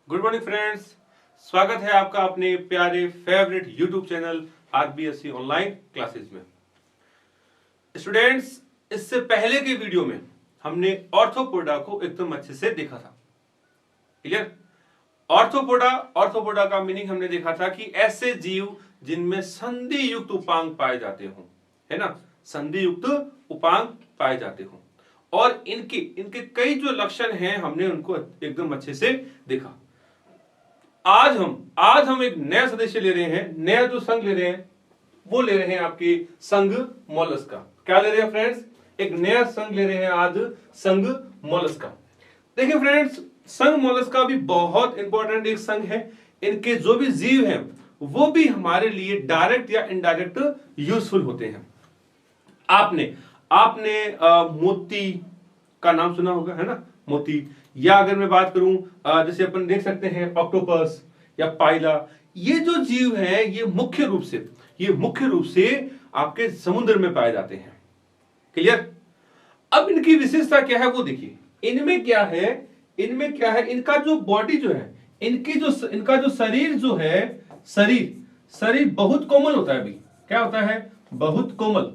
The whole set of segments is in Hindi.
गुड मॉर्निंग फ्रेंड्स, स्वागत है आपका अपने प्यारे favourite YouTube channel RBSC online classes में। स्टूडेंट्स, इससे पहले के वीडियो में हमने ऑर्थोपोडा को एकदम अच्छे से देखा था। क्लियर? ऑर्थोपोडा का मीनिंग हमने देखा था कि ऐसे जीव जिनमें संधि युक्त उपांग पाए जाते हों, है ना, संधि युक्त उपांग पाए जाते हों, और इनके कई जो लक्षण हैं हमने उनको एकदम अच्छे से देखा। आज हम एक नया सदस्य ले रहे हैं, नया जो संघ ले रहे हैं वो ले रहे हैं आपकी संघ मोलस्का। क्या ले रहे हैं फ्रेंड्स? एक नया संघ ले रहे हैं आज, संघ मोलस्का। देखिए फ्रेंड्स, संघ मोलस्का भी बहुत इंपॉर्टेंट एक संघ है। इनके जो भी जीव हैं वो भी हमारे लिए डायरेक्ट या इनडायरेक्ट यूजफुल होते हैं। आपने मोती का नाम सुना होगा, है ना, मोती। या अगर मैं बात करूं जैसे अपन देख सकते हैं ऑक्टोपस या पाइला, ये जो जीव हैं ये मुख्य रूप से आपके समुद्र में पाए जाते हैं। क्लियर? अब इनकी विशेषता क्या है वो देखिए। इनमें क्या है, इनका जो बॉडी जो है, इनका जो शरीर जो है, शरीर बहुत कोमल होता है। अभी क्या होता है? बहुत कोमल।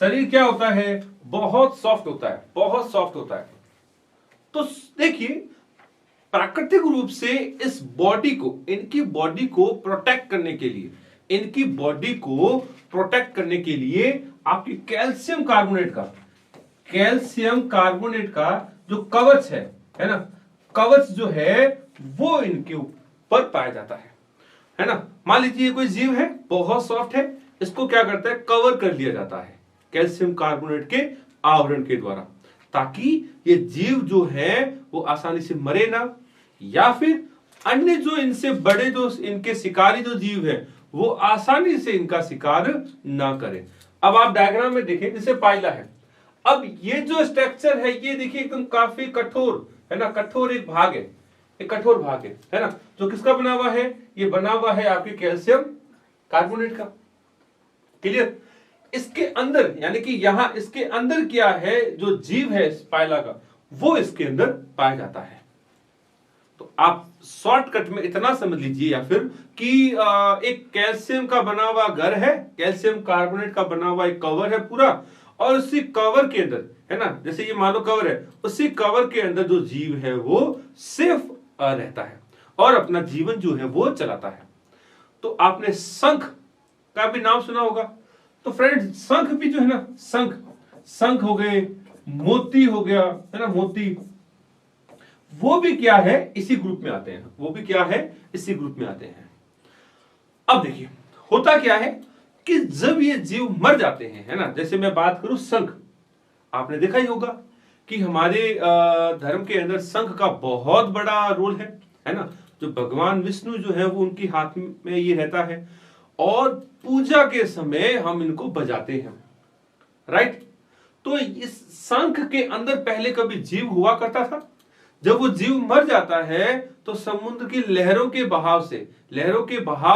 शरीर क्या होता है? बहुत सॉफ्ट होता है। तो देखिए, प्राकृतिक रूप से इनकी बॉडी को प्रोटेक्ट करने के लिए आपकी कैल्शियम कार्बोनेट का जो कवच है ना, कवच जो है वो इनके ऊपर पाया जाता है ना। मान लीजिए कोई जीव है, बहुत सॉफ्ट है, इसको क्या करता है? कवर कर लिया जाता है कैल्शियम कार्बोनेट के आवरण के द्वारा, ताकि ये जीव जो है वो आसानी से मरे ना, या फिर अन्य जो इनसे बड़े जो इनके शिकारी जो जीव है वो आसानी से इनका शिकार ना करे। अब आप डायग्राम में देखें, जैसे पाइला है। अब ये जो स्ट्रक्चर है ये देखिए एकदम काफी कठोर है ना, कठोर एक कठोर भाग है ना, जो किसका बना हुआ है? ये बना हुआ है आपके कैल्शियम कार्बोनेट का। क्लियर? इसके अंदर, यानी कि यहां इसके अंदर क्या है, जो जीव है पाइला का, वो इसके अंदर पाया जाता है। तो आप शॉर्टकट में इतना समझ लीजिए या फिर कि एक कैल्शियम का बना हुआ घर है, कैल्शियम कार्बोनेट का बना हुआ एक कवर है पूरा, और उसी कवर के अंदर, है ना, जैसे ये मान लो कवर है, उसी कवर के अंदर जो जीव है वो सेफ रहता है और अपना जीवन जो है वो चलाता है। तो आपने शंख का भी नाम सुना होगा। तो फ्रेंड्स, शंख भी जो है ना, शंख हो गए, मोती हो गया, है ना, मोती, वो भी क्या है? इसी ग्रुप में आते हैं। अब देखिए, होता क्या है कि जब ये जीव मर जाते हैं, है ना, जैसे मैं बात करूं शंख, आपने देखा ही होगा कि हमारे धर्म के अंदर शंख का बहुत बड़ा रोल है ना। जो भगवान विष्णु जो है वो उनके हाथ में ये रहता है, और पूजा के समय हम इनको बजाते हैं, राइट। तो इस शंख के अंदर पहले कभी जीव हुआ करता था। जब वो जीव मर जाता है तो समुद्र की लहरों के बहाव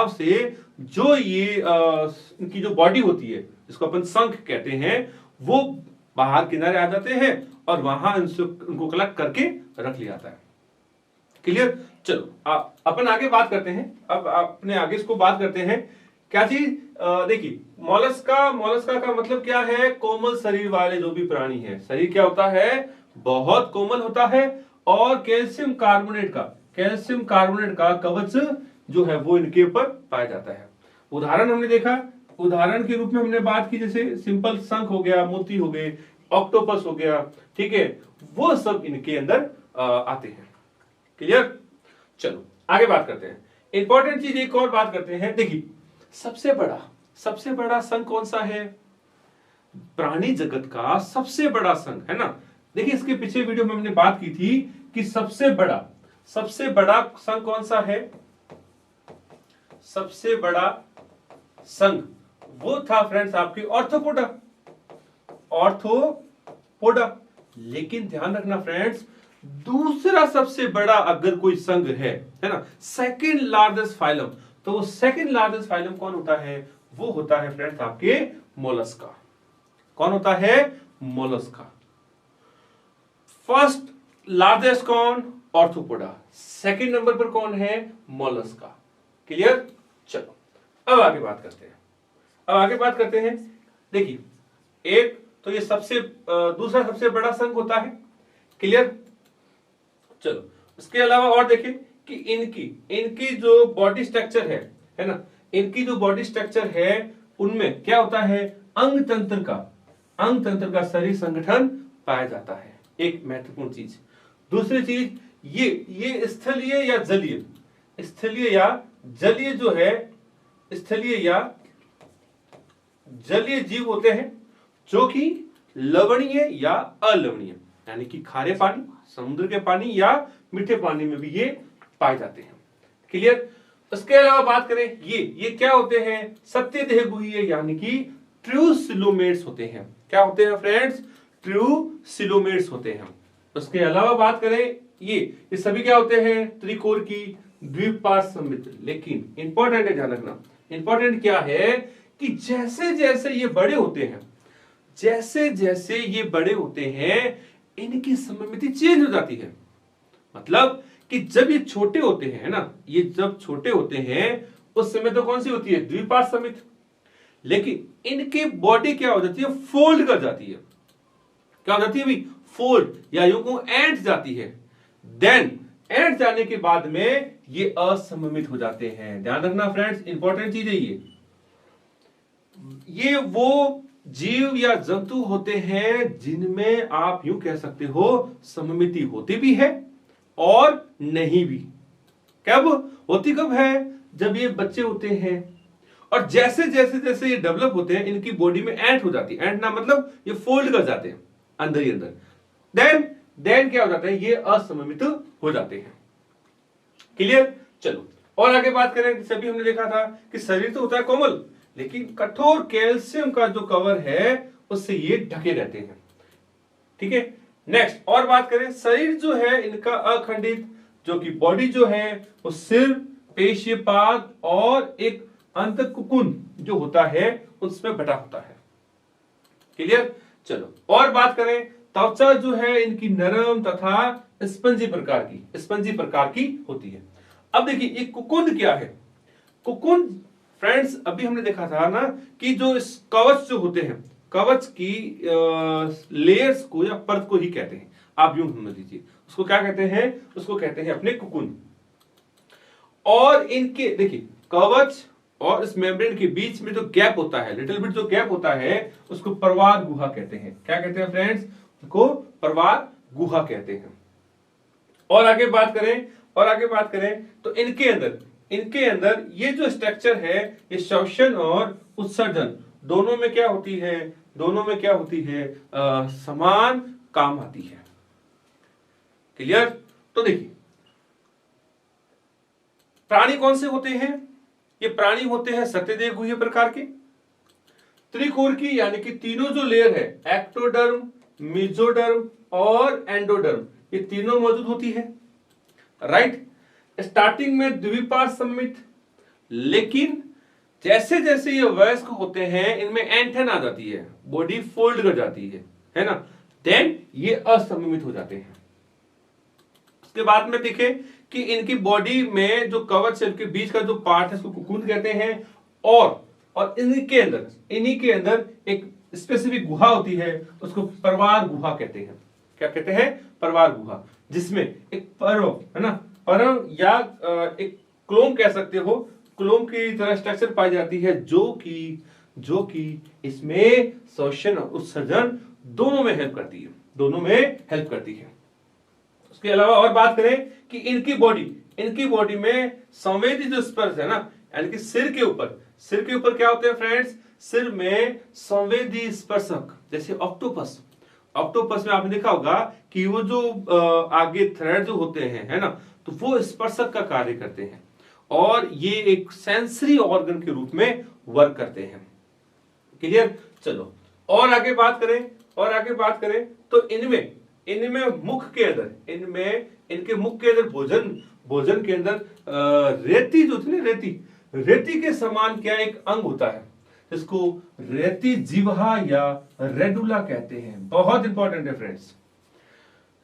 से जो ये इनकी जो बॉडी होती है, जिसको अपन शंख कहते हैं, वो बाहर किनारे आ जाते हैं और वहां उनको कलेक्ट करके रख लिया जाता है। क्लियर? चलो अपन आगे बात करते हैं। अब अपने आगे इसको बात करते हैं। क्या चीज? देखिए, मोलस्का का मतलब क्या है? कोमल शरीर वाले जो भी प्राणी है, शरीर क्या होता है? बहुत कोमल होता है, और कैल्शियम कार्बोनेट का कवच जो है वो इनके ऊपर पाया जाता है। उदाहरण हमने देखा, उदाहरण के रूप में हमने बात की, जैसे सिंपल शंख हो गया, मोती हो गए, ऑक्टोपस हो गया, ठीक है, वो सब इनके अंदर आते हैं। क्लियर? चलो आगे बात करते हैं। इंपॉर्टेंट चीज एक और बात करते हैं। देखिए, सबसे बड़ा संघ कौन सा है? प्राणी जगत का सबसे बड़ा संघ, है ना। देखिए, इसके पीछे वीडियो में हमने बात की थी कि सबसे बड़ा संघ कौन सा है? सबसे बड़ा संघ वो था फ्रेंड्स आपकी ऑर्थोपोडा। लेकिन ध्यान रखना फ्रेंड्स, दूसरा सबसे बड़ा अगर कोई संघ है ना, सेकंड लार्जेस्ट फाइलम, तो वो सेकंड लार्जेस्ट फाइलम कौन होता है? वो होता है फ्रेंड्स आपके मोलस्का। कौन होता है? मोलस्का। फर्स्ट लार्जेस्ट कौन? ऑर्थ्रोपोडा। सेकंड नंबर पर कौन है? मोलस्का। क्लियर? चलो अब आगे बात करते हैं। देखिए, एक तो ये दूसरा सबसे बड़ा संघ होता है। क्लियर? चलो इसके अलावा और देखें कि इनकी जो बॉडी स्ट्रक्चर है ना, इनकी जो बॉडी स्ट्रक्चर है उनमें क्या होता है? अंग तंत्र का शरीर संगठन पाया जाता है, एक महत्वपूर्ण चीज। दूसरी चीज, ये स्थलीय या जलीय जो है, स्थलीय या जलीय जीव होते हैं, जो कि लवणीय या अलवणीय, यानी कि खारे पानी, समुद्र के पानी या मीठे पानी में भी ये पाए जाते हैं। क्लियर? उसके अलावा बात करें, ये क्या होते हैं? सत्य देहगुहीय यानी कि ट्रू सिलोमेट्स होते हैं। क्या होते हैं फ्रेंड्स? ट्रू सिलोमेट्स होते हैं। उसके अलावा बात करें, ये सभी क्या होते हैं? त्रिकोर की द्विपार्श्वमित्र। लेकिन इंपॉर्टेंट है, ध्यान रखना, इंपॉर्टेंट क्या है कि जैसे जैसे ये बड़े होते हैं इनकी सममिति चेंज हो जाती है। मतलब कि जब ये छोटे होते हैं ना, ये जब छोटे होते हैं उस समय तो कौन सी होती है? द्विपार्श्वमित्र। लेकिन इनकी बॉडी क्या हो जाती है? फोल्ड कर जाती है। क्या हो जाती है भाई? फोल्ड, या यूं कहूं एंट जाती है। देन एंट जाने के बाद में ये असममित हो जाते हैं। ध्यान रखना फ्रेंड्स, इंपॉर्टेंट चीज है ये वो जीव या जंतु होते हैं जिनमें आप यूं कह सकते हो सममिति होती भी है और नहीं भी। कब होती? कब है? जब ये बच्चे होते हैं और जैसे जैसे ये डेवलप होते हैं इनकी बॉडी में एंट हो जाती है। एंट ना मतलब ये फोल्ड कर जाते हैं अंदर ही अंदर। देन क्या हो जाता है? ये असममित हो जाते हैं। क्लियर? चलो और आगे बात करें। सभी हमने देखा था कि शरीर तो होता है कोमल, लेकिन कठोर कैल्शियम का जो कवर है उससे ये ढके रहते हैं। ठीक है? नेक्स्ट और बात करें, शरीर जो है इनका अखंडित, जो कि बॉडी जो है वो सिर, पेशीपाद और एक अंतःकुकुन जो होता है उसमें बटा होता है। क्लियर? चलो और बात करें, त्वचा जो है इनकी नरम तथा स्पंजी प्रकार की होती है। अब देखिए ये कुकुन क्या है? कुकुन फ्रेंड्स अभी हमने देखा था ना कि जो इस कवच जो होते हैं, कवच की लेयर्स को या परत को ही कहते हैं। आप यूं समझ लीजिए, उसको क्या कहते हैं? उसको कहते हैं अपने कुकुन। और इनके देखिए कवच और इस मेम्ब्रेन के बीच में जो गैप होता है, लिटिल बिट जो गैप होता है, उसको प्रवार गुहा कहते हैं। क्या कहते हैं फ्रेंड्स? उसको प्रवार गुहा कहते हैं। और आगे बात करें तो इनके अंदर ये जो स्ट्रक्चर है, ये श्वसन और उत्सर्जन दोनों में क्या होती है? समान काम आती है। क्लियर? तो देखिए प्राणी कौन से होते हैं? ये प्राणी होते हैं सत्यदेहगुहीय प्रकार के, त्रिकोर की, यानी कि तीनों जो लेयर है, एक्टोडर्म, मेसोडर्म और एंडोडर्म, ये तीनों मौजूद होती है। राइट? स्टार्टिंग में द्विपार्श्वमित, लेकिन जैसे जैसे ये वयस्क होते हैं इनमें एंटेन आ जाती है, बॉडी फोल्ड कर जाती है ना। देन ये असममित हो जाते हैं। उसके बाद में देखें कि इनकी बॉडी में जो कवच है, इनके बीच का जो पार्ट है उसको कुकुन कहते हैं। और इन्हीं के अंदर एक स्पेसिफिक गुहा होती है, उसको प्रवार गुहा कहते हैं। क्या कहते हैं? प्रवार गुहा, जिसमें एक पर्व है ना, पर्व या एक क्लोम कह सकते हो, क्लोम की तरह स्ट्रक्चर पाई जाती है, जो कि इसमें श्वसन और उत्सर्जन दोनों में हेल्प करती है। उसके अलावा और बात करें कि इनकी बॉडी में संवेदी जो स्पर्श है ना, यानी कि सिर के ऊपर क्या होते हैं फ्रेंड्स? सिर में संवेदी स्पर्शक, जैसे ऑक्टोपस में आपने देखा होगा कि वो जो आगे थ्रेड जो होते हैं, है ना, तो वो स्पर्शक का कार्य करते हैं और ये एक सेंसरी ऑर्गन के रूप में वर्क करते हैं। क्लियर? चलो और आगे बात करें तो इनमें मुख के अंदर भोजन के अंदर रेती जो थी ना, रेती के समान क्या एक अंग होता है, इसको रेती जिह्वा या रेडुला कहते हैं। बहुत इंपॉर्टेंट है फ्रेंड्स।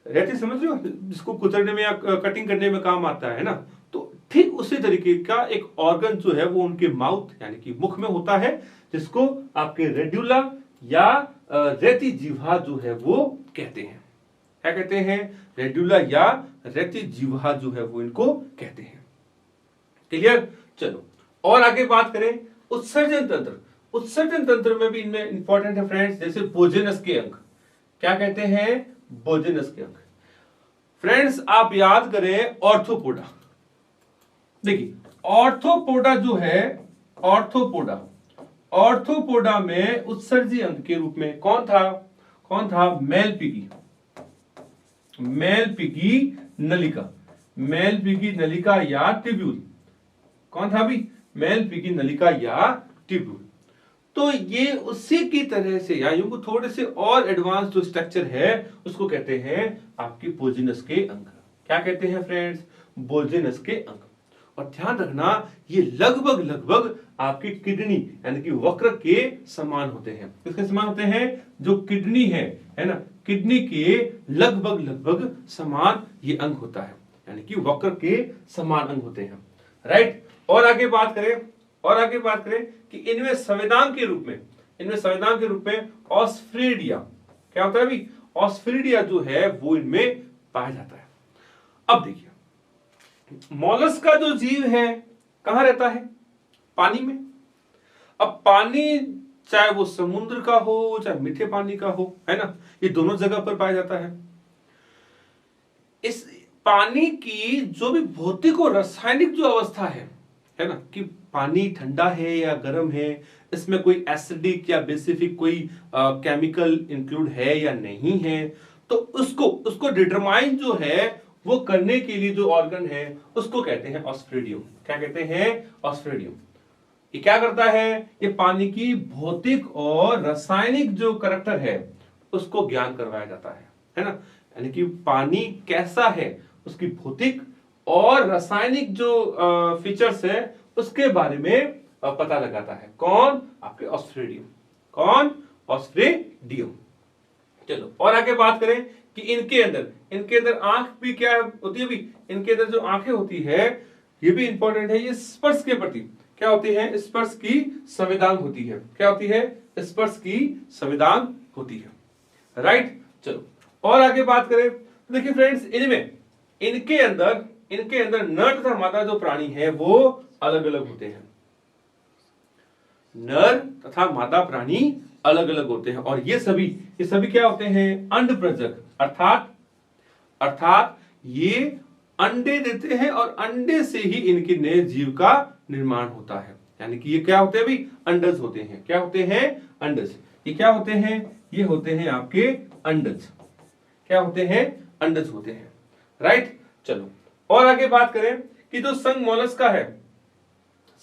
रेती समझ रहे हो, जिसको कुतरने में या कटिंग करने में काम आता है ना, तो ठीक उसी तरीके का एक ऑर्गन जो है वो उनके माउथ यानी कि मुख में होता है, जिसको आपके रेड्यूला या रेती जिह्वा जो है वो कहते हैं। क्या कहते हैं? रेड्यूला या रेती जिह्वा जो है वो इनको कहते हैं। क्लियर? चलो और आगे बात करें उत्सर्जन तंत्र। उत्सर्जन तंत्र में भी इनमें इंपॉर्टेंट है फ्रेंड्स, जैसे भोजनस के अंग। क्या कहते हैं? भोजनस के अंग। फ्रेंड्स आप याद करें ऑर्थोपोडा। देखिए ऑर्थोपोडा जो है, ऑर्थोपोडा में उत्सर्जी अंग के रूप में कौन था? मेलपिगी नलिका या ट्यूब्यूल। कौन था अभी? मेलपिगी नलिका या ट्यूब्यूल। तो ये उसी की तरह से या यूं थोड़े से और एडवांस जो स्ट्रक्चर है उसको कहते हैं आपकी भोजनस के अंग। क्या कहते हैं फ्रेंड्स? भोजनस के अंग। और ध्यान रखना ये लगभग आपकी किडनी यानी कि वक्र के समान होते हैं। किसके समान होते हैं? जो किडनी है ना, किडनी के लगभग समान ये अंग होता है, यानी कि वक्र के समान अंग होते हैं। राइट? और आगे बात करें कि इनमें संवेदनांग के रूप में ऑस्फ्रेडिया। क्या होता है अभी? ऑस्फ्रेडिया जो है वो इनमें पाया जाता है। अब देखिए मॉलस्क का जो जीव है कहां रहता है? पानी में। अब पानी चाहे वो समुद्र का हो चाहे मीठे पानी का हो, है ना, ये दोनों जगह पर पाया जाता है। इस पानी की जो भी भौतिक और रासायनिक जो अवस्था है ना, कि पानी ठंडा है या गर्म है, इसमें कोई एसिडिक या बेसिफिक कोई केमिकल इंक्लूड है या नहीं है, तो उसको डिटरमाइन जो है वो करने के लिए जो ऑर्गन है उसको कहते हैं ऑस्फ्रेडियम। क्या कहते हैं? ऑस्फ्रेडियम। ये क्या करता है? ये पानी की भौतिक और रासायनिक जो करैक्टर है उसको ज्ञान करवाया जाता है ना, यानी कि पानी कैसा है उसकी भौतिक और रासायनिक जो फीचर्स है उसके बारे में पता लगाता है। कौन? आपके ऑस्फ्रेडियम। कौन? ऑस्फ्रेडियम। चलो और आगे बात करें कि इनके अंदर आंख भी क्या होती है? भी इनके अंदर जो आंखें होती है ये भी इंपॉर्टेंट है, ये स्पर्श के प्रति क्या होती है? स्पर्श की संवेदनांग होती है। क्या होती है? स्पर्श की संवेदनांग होती है। राइट? चलो और आगे बात करें तो देखिए फ्रेंड्स इनके अंदर नर तथा मादा जो प्राणी है वो अलग अलग होते हैं। नर तथा मादा प्राणी अलग अलग होते हैं और ये सभी क्या होते हैं? अंडप्रजक। अर्थात ये अंडे देते हैं और अंडे से ही इनके नए जीव का निर्माण होता है, यानी कि ये क्या होते हैं? अभी अंडज होते हैं। क्या होते हैं? अंडज। ये क्या होते हैं? ये होते हैं आपके अंडज। क्या होते हैं? अंडज होते हैं। राइट? चलो और आगे बात करें कि जो संघ मोलस्का है,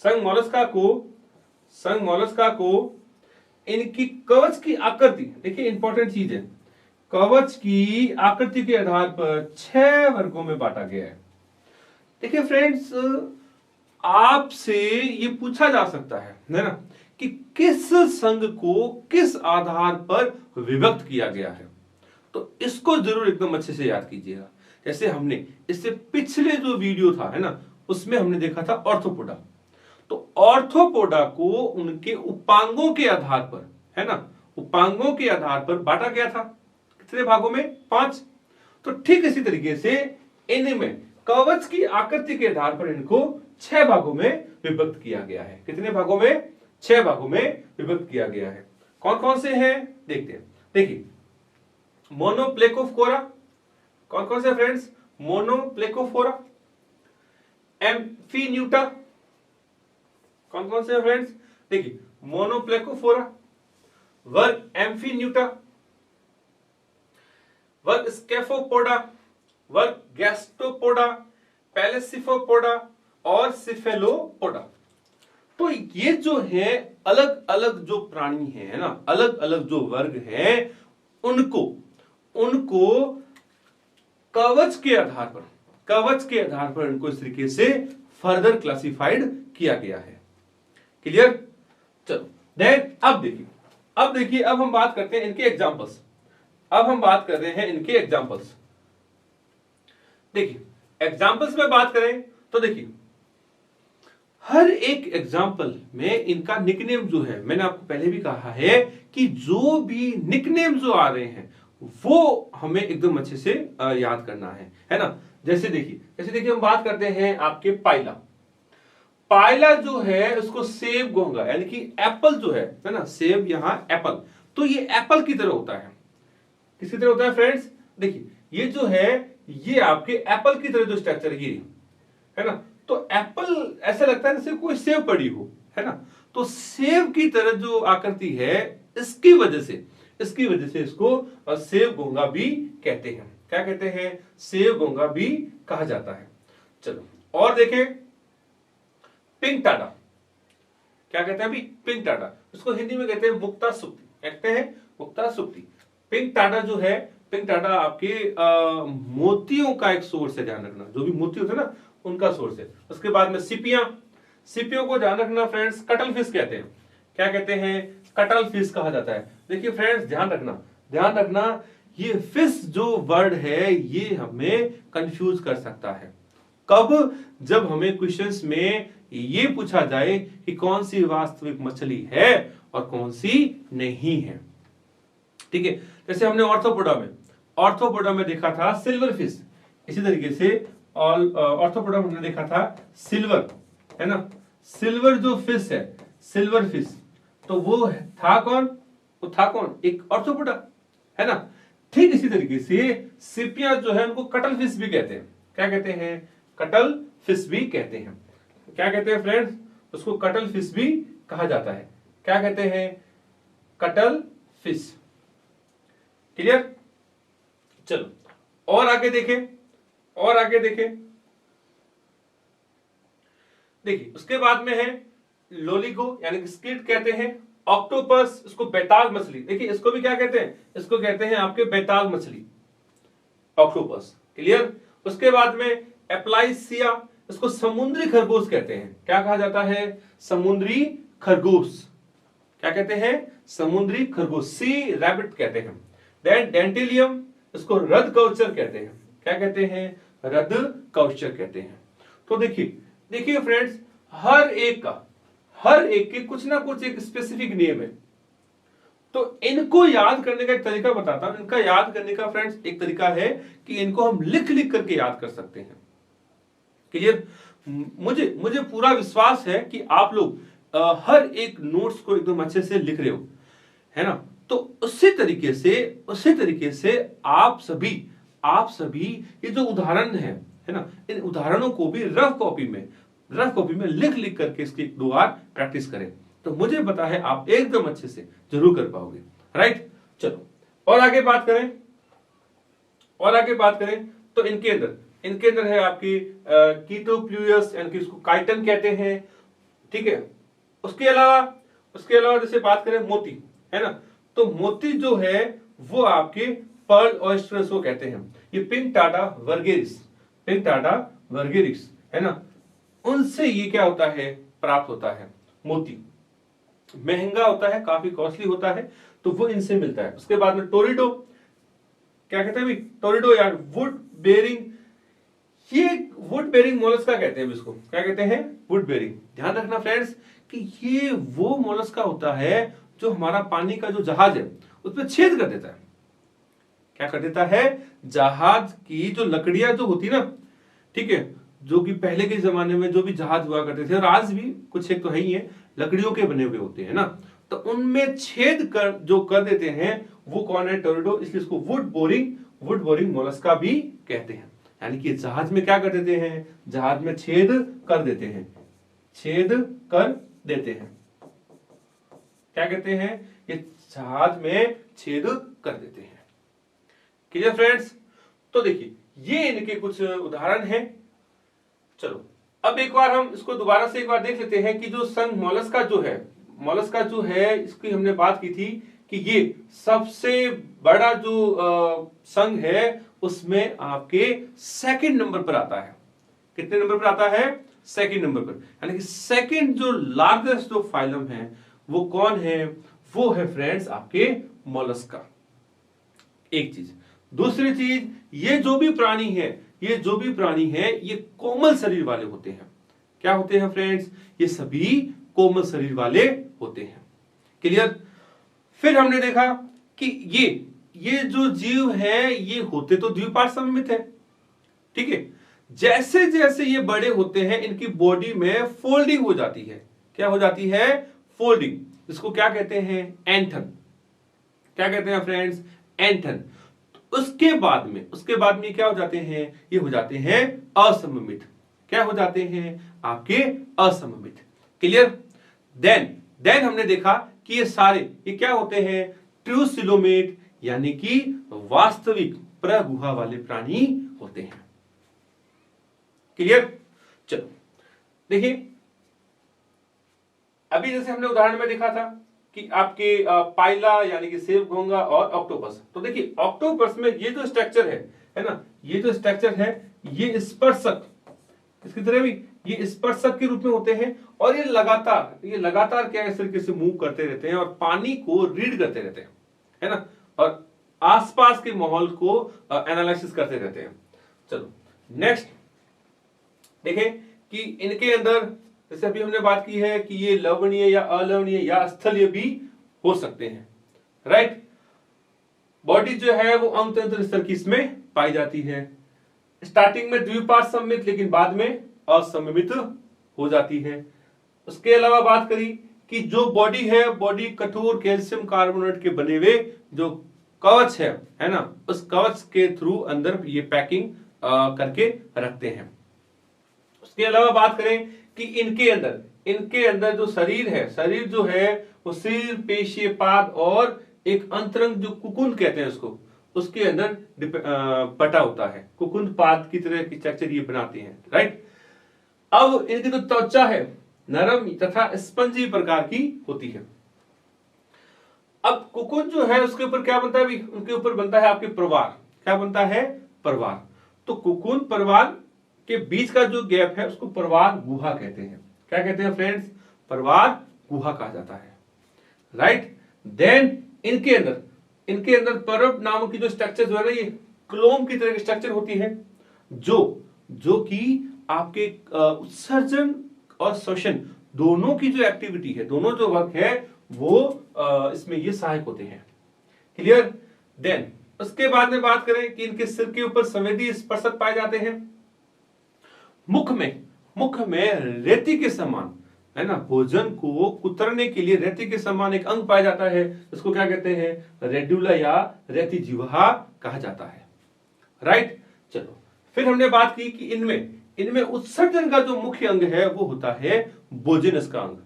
संघ मोलस्का को इनकी कवच की आकृति, देखिए इंपॉर्टेंट चीज है, कवच की आकृति के आधार पर 6 वर्गों में बांटा गया है। देखिए फ्रेंड्स आपसे ये पूछा जा सकता है ना, कि किस संघ को किस आधार पर विभक्त किया गया है, तो इसको जरूर एकदम अच्छे से याद कीजिएगा। जैसे हमने इससे पिछले जो वीडियो था है ना, उसमें हमने देखा था ऑर्थोपोडा। तो ऑर्थोपोडा को उनके उपांगों के आधार पर, है ना, उपांगों के आधार पर बांटा गया था। कितने भागों में? 5। तो ठीक इसी तरीके से इनमें कवच की आकृति के आधार पर इनको 6 भागों में विभक्त किया गया है। कितने भागों में? 6 भागों में विभक्त किया गया है। कौन कौन से हैं देखते हैं। देखिए मोनोप्लेकोफोरा, कौन कौन से फ्रेंड्स? मोनोप्लेकोफोरा। एम्फीन्यूटा, कौन कौन से फ्रेंड्स? देखिए मोनोप्लेकोफोरा, वर्ग एम्फीन्यूटा, वर्ग स्केफोपोडा, वर्ग गैस्ट्रोपोडा, पैलेसिफोपोडा और सिफेलोपोडा। तो ये जो है अलग अलग जो प्राणी है ना, अलग अलग जो वर्ग है, उनको कवच के आधार पर इनको इस तरीके से फर्दर क्लासिफाइड किया गया है। क्लियर? चलो देन अब देखिए अब हम बात करते हैं इनके एग्जांपल्स। अब हम बात कर रहे हैं इनके एग्जांपल्स। देखिए एग्जाम्पल्स में बात करें तो देखिए हर एक एग्जाम्पल में इनका निकनेम जो है, मैंने आपको पहले भी कहा है कि जो भी निकनेम जो आ रहे हैं वो हमें एकदम अच्छे से याद करना है ना। जैसे देखिए हम बात करते हैं आपके पाइला। पाइला जो है उसको सेब गोंगा यानी कि एप्पल जो है ना, सेब यहां एप्पल, तो ये एप्पल की तरह होता है। किसकी तरह होता है फ्रेंड्स? देखिए ये जो है ये आपके एप्पल की तरह जो स्ट्रक्चर है ना, तो एप्पल ऐसा लगता है जैसे कोई सेब पड़ी हो, है ना। तो सेब की तरह जो आकृति है इसकी वजह से इसको सेब गोंगा भी कहते हैं। क्या कहते हैं? सेब गोंगा भी कहा जाता है। चलो और देखें, पिंक टाटा। क्या कहते हैं अभी? पिंक टाटा। इसको हिंदी में कहते हैं मुक्ता सुक्ति। कहते हैं मुक्ता सुक्ति। पिंक टाटा जो है, पिंक टाटा आपके मोतियों का एक सोर्स है, ध्यान रखना। जो भी मोती होते हैं ना उनका सोर्स है। उसके बाद में सिपियों को ध्यान रखना फ्रेंड्स, कटल फिश कहते हैं। क्या कहते हैं? कटल फिश कहा जाता है। देखिए फ्रेंड्स ध्यान रखना ये फिश जो वर्ड है ये हमें कंफ्यूज कर सकता है। कब? जब हमें क्वेश्चंस में ये पूछा जाए कि कौन सी वास्तविक मछली है और कौन सी नहीं है। ठीक है, जैसे हमने ऑर्थोपोडा में देखा था सिल्वर फिश, इसी तरीके से ऑर्थोपोडा में हमने देखा था सिल्वर, है ना। सिल्वर जो फिश है, सिल्वर फिश, तो वो था कौन? एक ऑर्थोपोडा, है ना। ठीक इसी तरीके से सिपियां जो है उनको कटल फिश भी कहते हैं। क्या कहते हैं? कटल फिश भी कहते हैं। क्या कहते हैं फ्रेंड्स? उसको कटल फिश भी कहा जाता है। क्या कहते हैं? Cuttle fish. क्लियर? चलो और आगे देखें। देखिए उसके बाद में है लोलिगो यानी कि स्क्विड कहते हैं। ऑक्टोपस, इसको बेताल मछली। देखिए इसको भी क्या कहते हैं? इसको कहते हैं आपके बेताल मछली, ऑक्टोपस। क्लियर? उसके बाद में एप्लाइसिया, इसको समुद्री खरगोश कहते हैं। क्या कहा जाता है? समुद्री खरगोश। क्या कहते हैं? समुद्री खरगोश, सी रैबिट कहते हैं। देन डेंटिलियम, इसको रद कवचर कहते हैं। क्या कहते हैं? रद कवचर कहते हैं। तो देखिए फ्रेंड्स, हर एक के कुछ ना कुछ एक स्पेसिफिक नेम है। तो इनको याद करने का एक तरीका बताता हूं। इनका याद करने का फ्रेंड्स एक तरीका है कि इनको हम लिख करके याद कर सकते हैं। क्लियर? मुझे पूरा विश्वास है कि आप लोग हर एक नोट्स को एकदम अच्छे से लिख रहे हो, है ना। तो उसी तरीके से आप सभी ये जो उदाहरण है ना, इन उदाहरणों को भी रफ कॉपी में लिख करके इसकी एक दो बार प्रैक्टिस करें, तो मुझे पता है आप एकदम अच्छे से जरूर कर पाओगे। राइट? चलो और आगे बात करें तो इनके अंदर है आपकी कीटोप्लूयस यानी कि इसको काइटन कहते हैं। ठीक है, उसके अलावा जैसे बात करें मोती, है ना, तो मोती जो है वो आपके पर्ल ऑयस्टर्स को कहते हैं। ये पिंक टाटा वर्गेरिस, है ना, उनसे ये क्या होता है? प्राप्त होता है। मोती महंगा होता है, काफी कॉस्टली होता है, तो वो इनसे मिलता है। उसके बाद में टोरिडो, क्या कहते हैं? टोरिडो यार वुड बेरिंग, ये वुड बेरिंग मोलस्का कहते हैं इसको। क्या कहते हैं? Wood boring. ध्यान रखना फ्रेंड्स कि ये वो मोलस्का होता है जो हमारा पानी का जो जहाज है उसमें छेद कर देता है। क्या कर देता है? जहाज की जो लकड़ियां जो होती ना, ठीक है, जो कि पहले के जमाने में जो भी जहाज हुआ करते थे और आज भी कुछ एक तो है ही है, लकड़ियों के बने हुए होते हैं ना, तो उनमें छेद कर देते हैं, वो कौन है? टोरिडो। इसलिए इसको वुड बोरिंग मोलस्का भी कहते हैं। यानी कि जहाज में क्या कर देते हैं? जहाज में छेद कर देते हैं। क्या कहते हैं? ये जहाज में छेद कर देते हैं। Clear friends? तो देखिए ये इनके कुछ उदाहरण हैं। चलो अब एक बार हम इसको दोबारा से एक बार देख लेते हैं कि जो संघ मोलस्का जो है इसकी हमने बात की थी कि ये सबसे बड़ा जो संघ है उसमें आपके सेकंड नंबर पर आता है। कितने नंबर पर आता है? सेकंड नंबर पर। यानी कि सेकंड जो लार्जेस्ट जो फाइलम है वो कौन है? वो है फ्रेंड्स आपके मोलस्का। एक चीज। दूसरी चीज, ये जो भी प्राणी है ये जो भी प्राणी है ये कोमल शरीर वाले होते हैं। क्या होते हैं फ्रेंड्स? ये सभी कोमल शरीर वाले होते हैं। क्लियर? फिर हमने देखा कि ये जो जीव है ये होते तो द्विपार्श्व सममित है, ठीक है। जैसे जैसे ये बड़े होते हैं इनकी बॉडी में फोल्डिंग हो जाती है। क्या हो जाती है? फोल्डिंग। इसको क्या कहते हैं? एंथन। क्या कहते हैं फ्रेंड्स? एंथन। उसके बाद में क्या हो जाते हैं? ये हो जाते हैं असममित। क्या हो जाते हैं? आपके असममित। क्लियर? देन हमने देखा कि ये क्या होते हैं? ट्रू सिलोमेट, यानी कि वास्तविक प्रगुहा वाले प्राणी होते हैं। क्लियर? चलो देखिए, अभी जैसे हमने उदाहरण में देखा था कि आपके पाइला यानी कि सेब, घोंगा और ऑक्टोपस। तो देखिए ऑक्टोपस में ये जो स्ट्रक्चर है ना, ये जो स्ट्रक्चर है ये स्पर्शक, इसकी तरह भी ये स्पर्शक के रूप में होते हैं और ये लगातार क्या इस तरीके से मूव करते रहते हैं और पानी को रीड करते रहते हैं, है ना, और आसपास के माहौल को एनालिसिस करते रहते हैं। चलो नेक्स्ट देखें कि इनके अंदर जैसे अभी हमने बात की है कि ये लवणीय या अलवणीय या स्थलीय भी हो सकते हैं, राइट। बॉडी जो है वो अंगतंत्र स्तर की इसमें पाई जाती है। स्टार्टिंग में द्विपार्श्व सममित, लेकिन बाद में असममित हो जाती है। उसके अलावा बात करी कि जो बॉडी है, बॉडी कठोर कैल्शियम कार्बोनेट के बने हुए जो कवच है ना, उस कवच के थ्रू अंदर ये पैकिंग करके रखते हैं। उसके अलावा बात करें कि इनके अंदर जो शरीर है, शरीर जो है वो शरीर, पेशी, पाद और एक अंतरंग जो कुकुन कहते हैं उसको, उसके अंदर बटा होता है। कुकुन पाद की तरह की स्ट्रक्चर ये बनाते हैं, राइट। अब इनकी जो त्वचा है नरम तथा स्पंजी प्रकार की होती है। अब कुकुन जो है उसके ऊपर क्या बनता है? उनके ऊपर बनता है आपके प्रवार। क्या बनता है? प्रवार। तो कुकुन प्रवार के बीच का जो गैप है उसको प्रवार गुहा कहते हैं। क्या कहते हैं फ्रेंड्स? प्रवार गुहा कहा जाता है, राइट। देन इनके अंदर परब नामक की जो स्ट्रक्चर जो है ना, ये क्लोम की तरह की स्ट्रक्चर होती है जो कि आपके उत्सर्जन और श्वसन दोनों की जो एक्टिविटी है, दोनों जो वर्क है वो इसमें ये सहायक होते हैं। क्लियर? देन उसके बाद में बात करें कि इनके सिर के ऊपर संवेदी स्पर्शक पाए जाते हैं। मुख में रेती के समान, है ना, भोजन को कुतरने के लिए रेती के समान एक अंग पाया जाता है, इसको क्या कहते हैं? रेड्यूला या रेती जिह्वा कहा जाता है, राइट। चलो फिर हमने बात की कि इनमें उत्सर्जन का जो मुख्य अंग है वो होता है बोजेनस का अंग।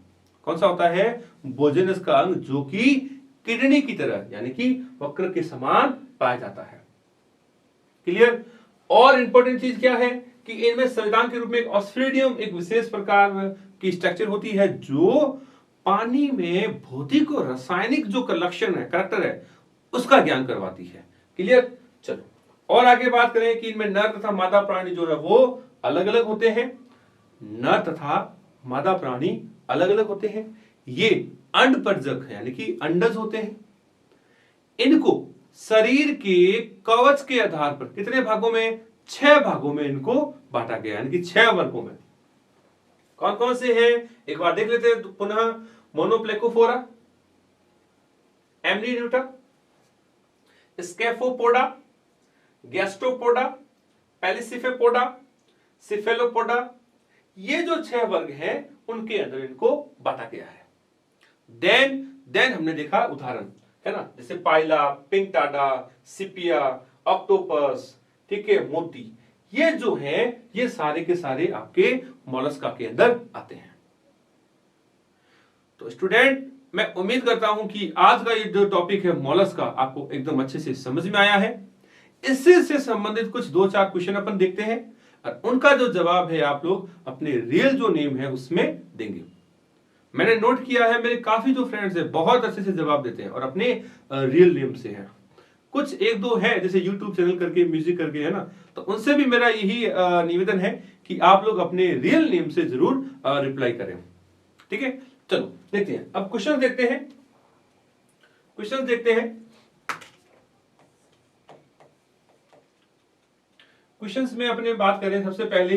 कौन सा होता है? बोजेनस का अंग, जो कि किडनी की तरह यानी कि वक्र के समान पाया जाता है। क्लियर? और इंपॉर्टेंट चीज क्या है कि इनमें संविधान के रूप में एक ऑस्ट्रेडियम, एक विशेष प्रकार की स्ट्रक्चर होती है जो पानी में भौतिक और रासायनिक जो लक्षण है, करैक्टर है, उसका ज्ञान करवाती है। क्लियर? चलो और आगे बात करें कि इनमें नर तथा मादा प्राणी जो है वो अलग अलग होते हैं। नर तथा मादा प्राणी अलग अलग होते हैं। ये अंडपरजक यानी कि अंडज होते हैं। इनको शरीर के कवच के आधार पर कितने भागों में? 6 भागों में इनको बांटा गया, यानी कि 6 वर्गों में। कौन कौन से हैं एक बार देख लेते हैं पुनः। मोनोप्लेकोफोरा, एमनीड्यूटा, स्कैफोपोडा, गैस्ट्रोपोडा, पेलिसिफेपोडा, सिफेलोपोडा, ये जो 6 वर्ग हैं उनके अंदर इनको बांटा गया है। देन हमने देखा उदाहरण, है ना, जैसे पाइला, पिंकटाडा, सिपिया, ऑक्टोपस, ठीक है, मोती, ये जो है ये सारे के सारे आपके मोलस्का के अंदर आते हैं। तो स्टूडेंट, मैं उम्मीद करता हूं कि आज का ये जो टॉपिक है मोलस्का आपको एकदम अच्छे से समझ में आया है। इससे से संबंधित कुछ 2-4 क्वेश्चन अपन देखते हैं और उनका जो जवाब है आप लोग अपने रियल जो नेम है उसमें देंगे। मैंने नोट किया है मेरे काफी जो फ्रेंड्स हैं बहुत अच्छे से जवाब देते हैं और अपने रियल नेम से हैं। कुछ 1-2 है जैसे YouTube चैनल करके, म्यूजिक करके, है ना, तो उनसे भी मेरा यही निवेदन है कि आप लोग अपने रियल नेम से जरूर रिप्लाई करें। ठीक है, चलो देखते हैं। अब क्वेश्चन देखते हैं। क्वेश्चंस में अपने बात करें सबसे पहले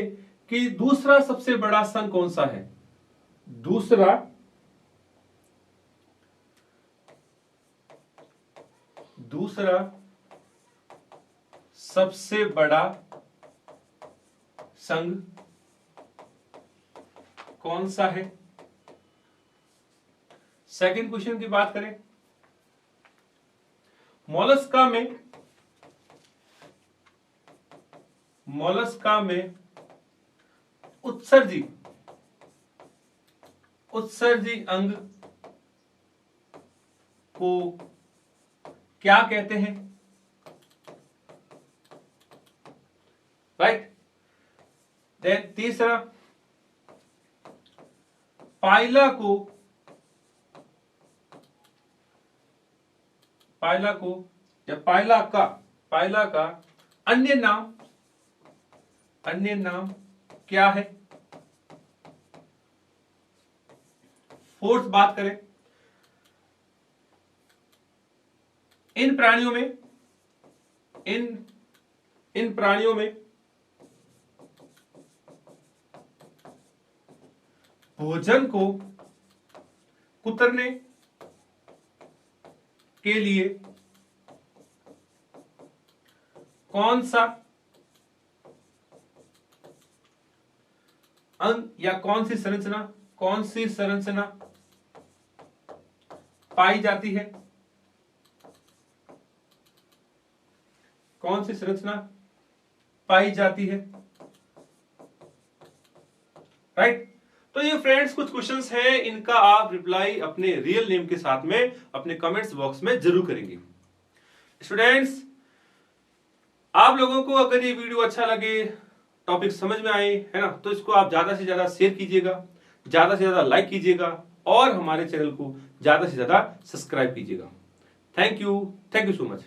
कि दूसरा सबसे बड़ा संघ कौन सा है। दूसरा सबसे बड़ा संघ कौन सा है। सेकंड क्वेश्चन की बात करें, मोलस्का में उत्सर्जी अंग को क्या कहते हैं। राइट। देन तीसरा, पाइला या पाइला का अन्य नाम क्या है। फोर्थ बात करें, इन प्राणियों में भोजन को कुतरने के लिए कौन सा अंग या कौन सी संरचना पाई जाती है। कौन सी संरचना पाई जाती है। राइट। तो ये फ्रेंड्स कुछ क्वेश्चंस हैं, इनका आप रिप्लाई अपने रियल नेम के साथ में अपने कमेंट्स बॉक्स में जरूर करेंगे। स्टूडेंट्स, आप लोगों को अगर ये वीडियो अच्छा लगे, टॉपिक समझ में आए, है ना, तो इसको आप ज्यादा से ज्यादा शेयर कीजिएगा, ज्यादा से ज्यादा लाइक कीजिएगा और हमारे चैनल को ज्यादा से ज्यादा सब्सक्राइब कीजिएगा। Thank you so much.